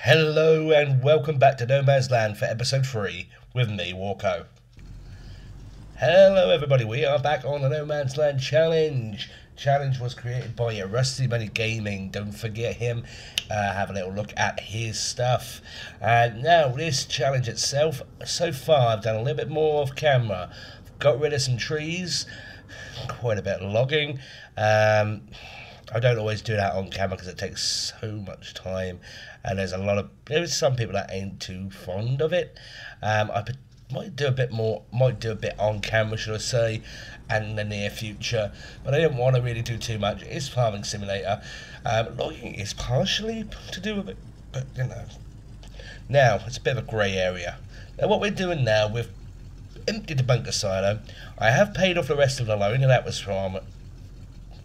Hello and welcome back to No Man's Land for episode 3 with me, Walko. Hello everybody, we are back on the No Man's Land challenge. Challenge was created by Rusty Money Gaming. Don't forget him. Have a little look at his stuff. And now this challenge itself, so far I've done a little bit more off camera. Got rid of some trees, quite a bit of logging. I don't always do that on camera because it takes so much time, and there's some people that ain't too fond of it. I might do a bit more, might do a bit on camera, should I say, and in the near future, but I didn't want to really do too much. It's Farming Simulator. Logging is partially to do with it, but you know. Now, it's a bit of a grey area. Now what we're doing now, we've emptied the bunker silo. I have paid off the rest of the loan, and that was from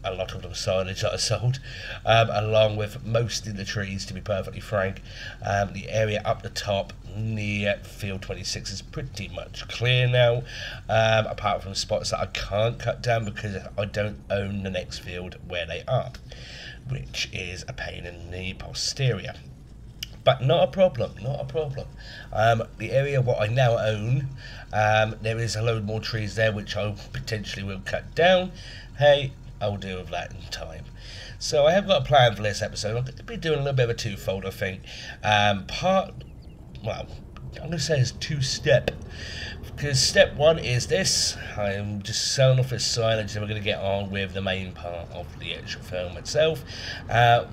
a lot of the silage that I sold, along with most of the trees, to be perfectly frank. The area up the top near field 26 is pretty much clear now, apart from spots that I can't cut down because I don't own the next field where they are, which is a pain in the posterior. But not a problem, not a problem. The area what I now own, there is a load more trees there which I potentially will cut down. Hey, I'll deal with that in time. So I have got a plan for this episode. I'm going to be doing a little bit of a twofold, I think. I'm going to say it's two-step. Because step one is this. I'm just selling off this silage, and we're going to get on with the main part of the actual film itself.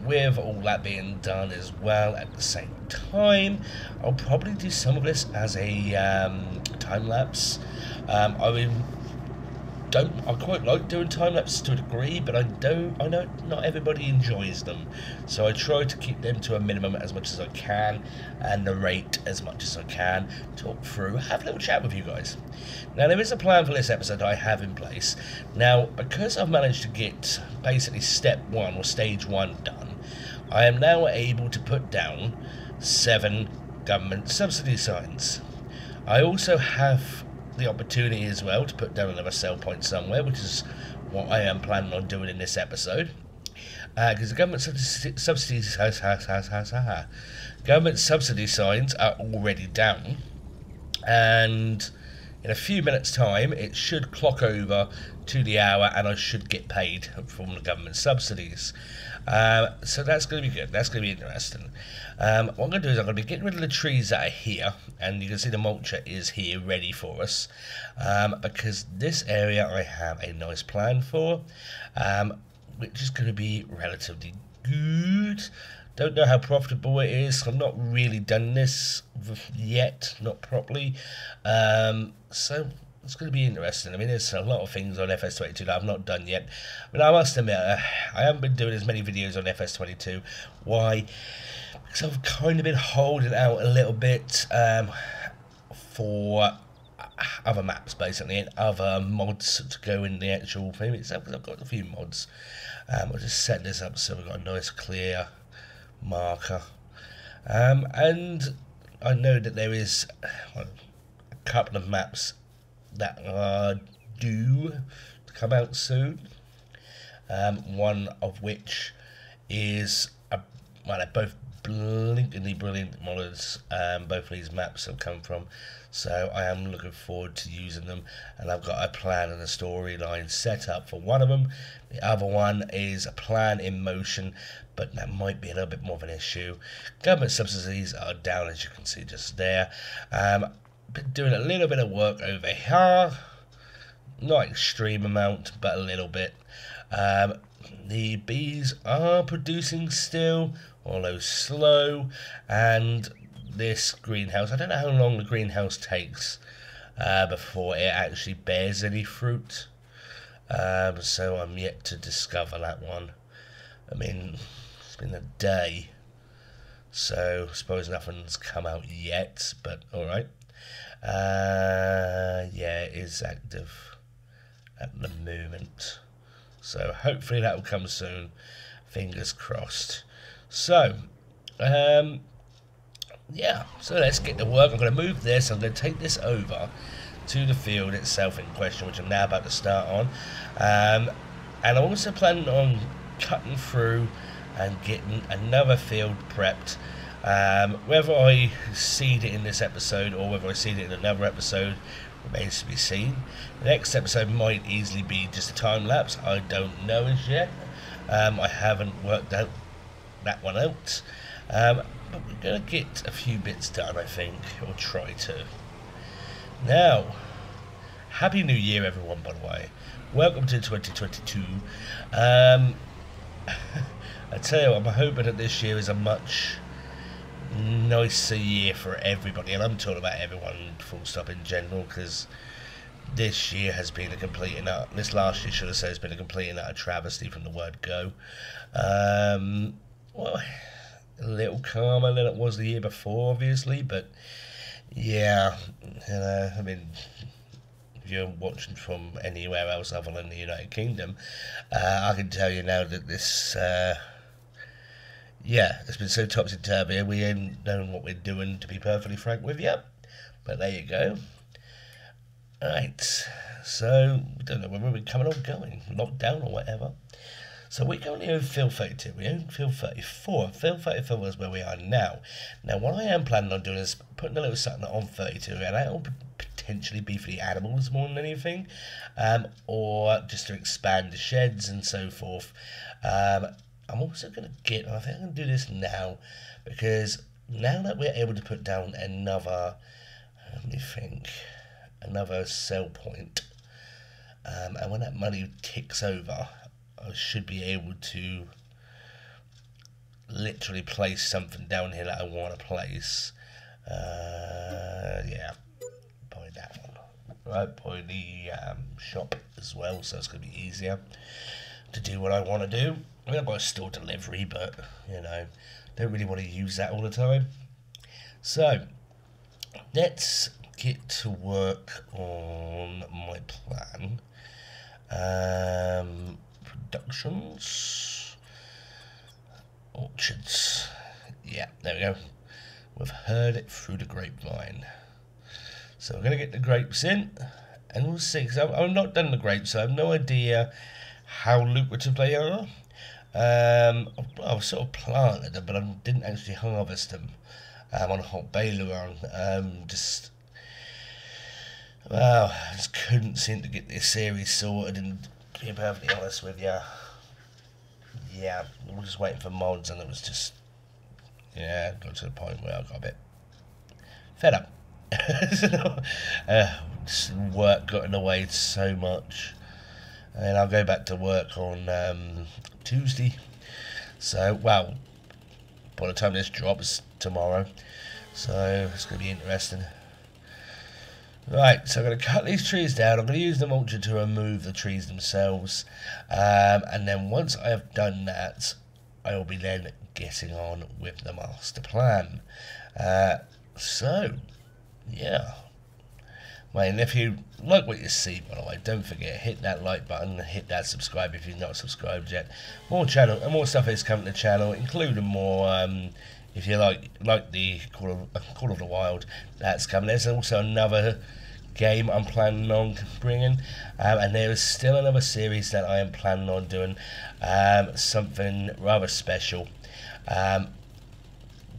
With all that being done as well at the same time, I'll probably do some of this as a time-lapse. I quite like doing time lapses to a degree, but I know not everybody enjoys them, so I try to keep them to a minimum as much as I can, and narrate as much as I can, talk through, have a little chat with you guys. Now there is a plan for this episode I have in place. Now because I've managed to get basically step 1 or stage 1 done, I am now able to put down 7 government subsidy signs. I also have the opportunity as well to put down another sell point somewhere, which is what I am planning on doing in this episode, because the government subsidy signs are already down, and in a few minutes time it should clock over to the hour and I should get paid from the government subsidies. So that's going to be good, that's going to be interesting. What I'm going to do is I'm going to be getting rid of the trees that are here, and you can see the mulcher is here ready for us, because this area I have a nice plan for, which is going to be relatively good. Don't know how profitable it is. I've not really done this yet, not properly, so it's going to be interesting. I mean, there's a lot of things on FS22 that I've not done yet. I mean, I must admit, I haven't been doing as many videos on FS22. Why? Because I've kind of been holding out a little bit for other maps, basically, and other mods to go in the actual thing itself, because I've got a few mods. I'll just set this up so we've got a nice clear marker. And I know that there is a couple of maps that are due to come out soon, one of which is they're both blinkingly brilliant modders. Both of these maps have come from, so I am looking forward to using them, and I've got a plan and a storyline set up for one of them. The other one is a plan in motion, but that might be a little bit more of an issue. Government subsidies are down, as you can see just there. Been doing a little bit of work over here, not extreme amount, but a little bit. The bees are producing still, although slow, and this greenhouse, I don't know how long the greenhouse takes before it actually bears any fruit, so I'm yet to discover that one. I mean, it's been a day, so I suppose nothing's come out yet, but alright. Yeah, it is active at the moment, so hopefully that will come soon, fingers crossed. So yeah, so let's get to work. I'm going to move this, I'm going to take this over to the field itself in question, which I'm now about to start on, and I'm also planning on cutting through and getting another field prepped Whether I seed it in this episode or whether I seed it in another episode remains to be seen. The next episode might easily be just a time lapse. I don't know as yet. I haven't worked out that one out. But we're going to get a few bits done, I think, or try to. Now, Happy New Year, everyone, by the way. Welcome to 2022. I tell you what, I'm hoping that this year is a much nicer year for everybody, and I'm talking about everyone full stop in general, because this year has been a complete and utter, this last year should I say, has been a complete and utter travesty from the word go. Well, a little calmer than it was the year before, obviously, but yeah, I mean, if you're watching from anywhere else other than the United Kingdom, I can tell you now that this yeah, it's been so topsy-turvy, we ain't known what we're doing, to be perfectly frank with you. But there you go. Right, so, we don't know whether we're coming or going, locked down or whatever. So we're going to Field 32, we're in Field 34. Field 34 is where we are now. Now, what I am planning on doing is putting a little something on 32, and that'll potentially be for the animals more than anything, or just to expand the sheds and so forth. I'm also going to get, I think I'm going to do this now, because now that we're able to put down another, let me think, another sell point, and when that money ticks over, I should be able to literally place something down here that I want to place. Yeah, probably that one. Right, probably the shop as well, so it's going to be easier to do what I want to do. I mean, I've got a store delivery, but, you know, don't really want to use that all the time. So, let's get to work on my plan. Productions. Orchards. Yeah, there we go. We've heard it through the grapevine. So we're going to get the grapes in, and we'll see, because I've not done the grapes, so I have no idea how lucrative they are. I've sort of planted them, but I didn't actually harvest them on a hot baler. Just I just couldn't seem to get this series sorted, and to be perfectly honest with you, yeah, we were just waiting for mods, and it was just, yeah, got to the point where I got a bit fed up. Work got in the way so much. And I'll go back to work on Tuesday. So, well, by the time this drops, tomorrow. So, it's going to be interesting. Right, so I'm going to cut these trees down. I'm going to use the mulcher to remove the trees themselves. And then once I have done that, I will be then getting on with the master plan. So, yeah. And if you like what you see, by the way, don't forget, hit that like button, hit that subscribe if you're not subscribed yet. More stuff is coming to the channel, including more, if you like the Call of the Wild, that's coming. There's also another game I'm planning on bringing, and there is still another series that I am planning on doing, something rather special.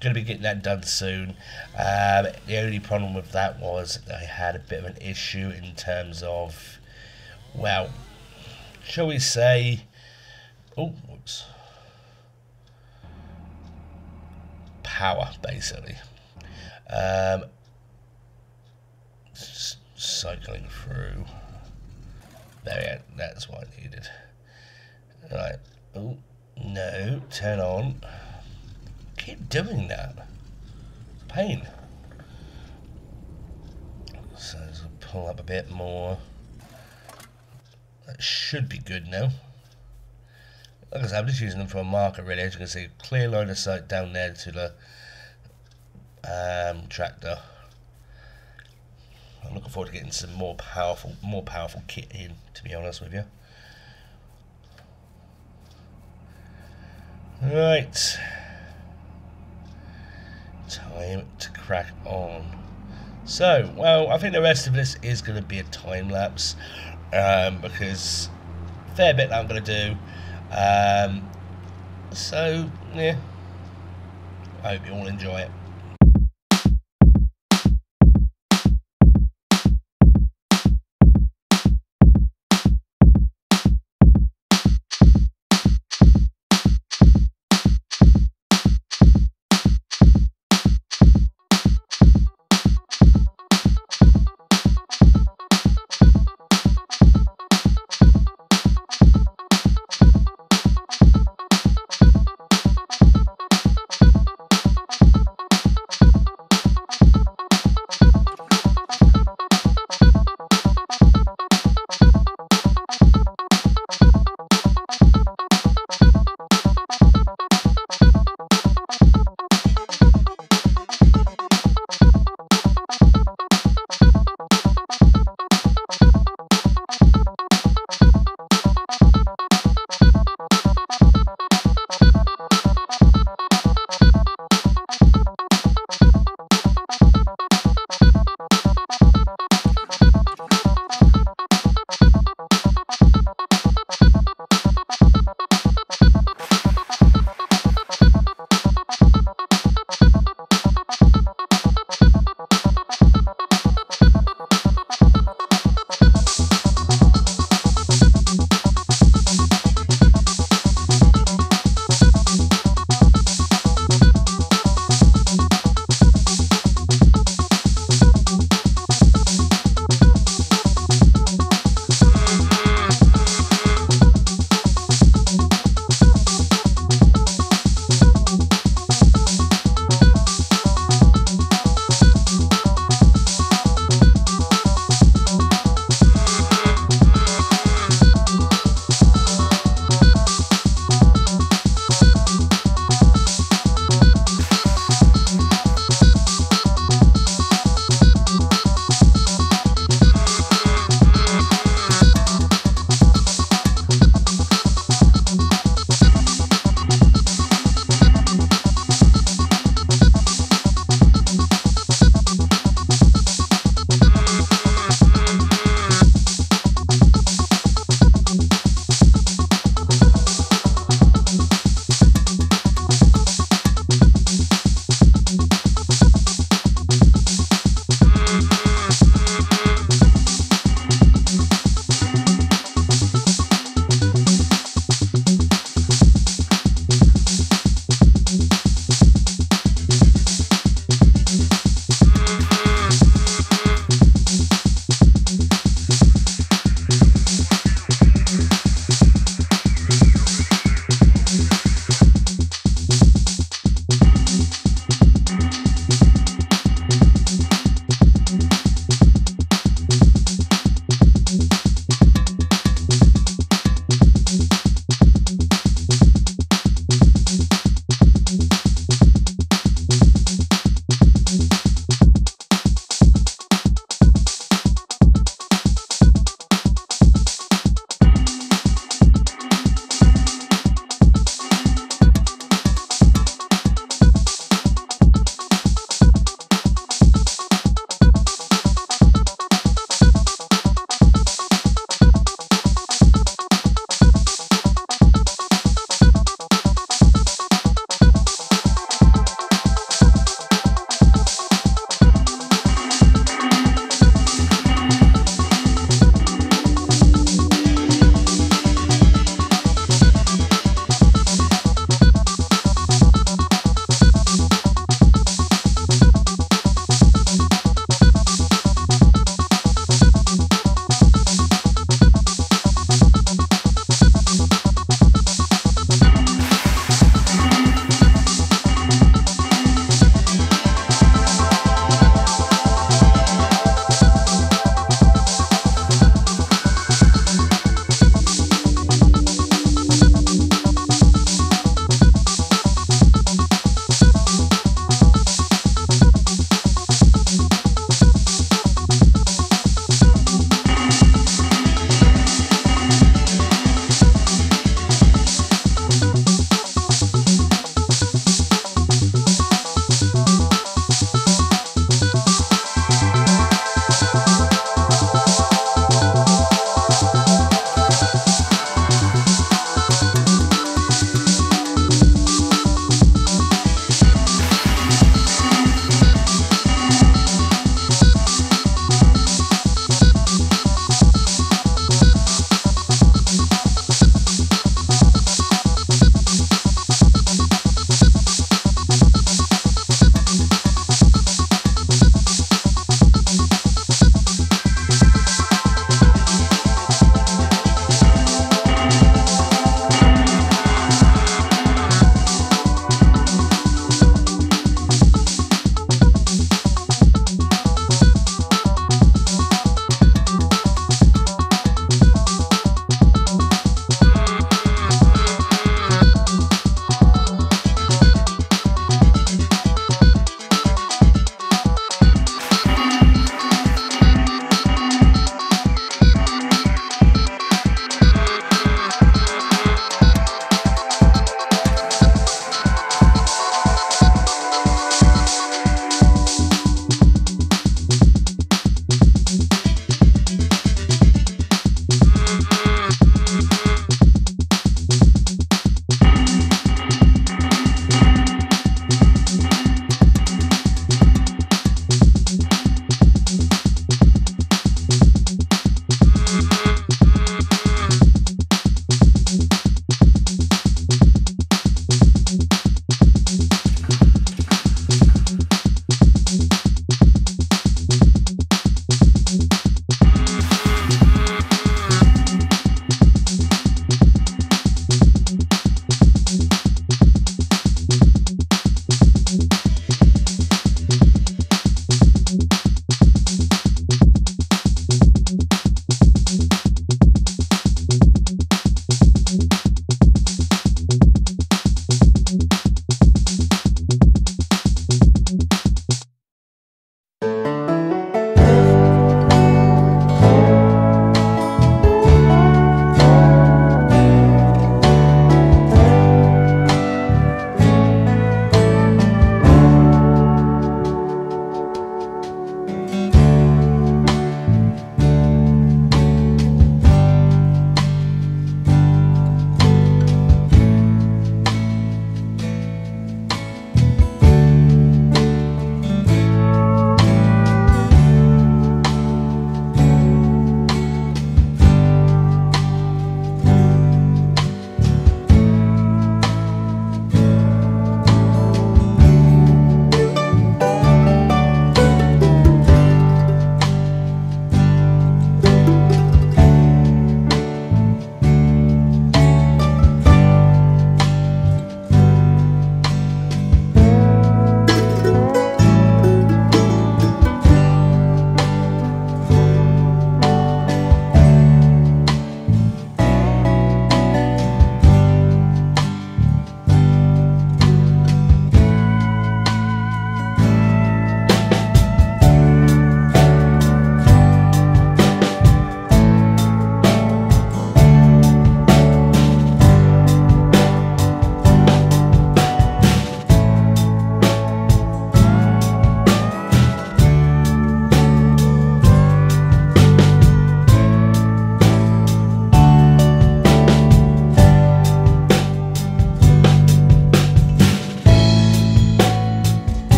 Going to be getting that done soon. The only problem with that was I had a bit of an issue in terms of, well, shall we say, power, basically. Just cycling through. There we go, that's what I needed. Right, oh, no, turn on. Keep doing that. Pain. So let's pull up a bit more. That should be good now. Like I said, I'm just using them for a marker really. As you can see, clear line of sight down there to the tractor. I'm looking forward to getting some more powerful kit in, to be honest with you. Right. Time to crack on. So, well, I think the rest of this is going to be a time lapse, because a fair bit that I'm going to do. So, yeah, I hope you all enjoy it.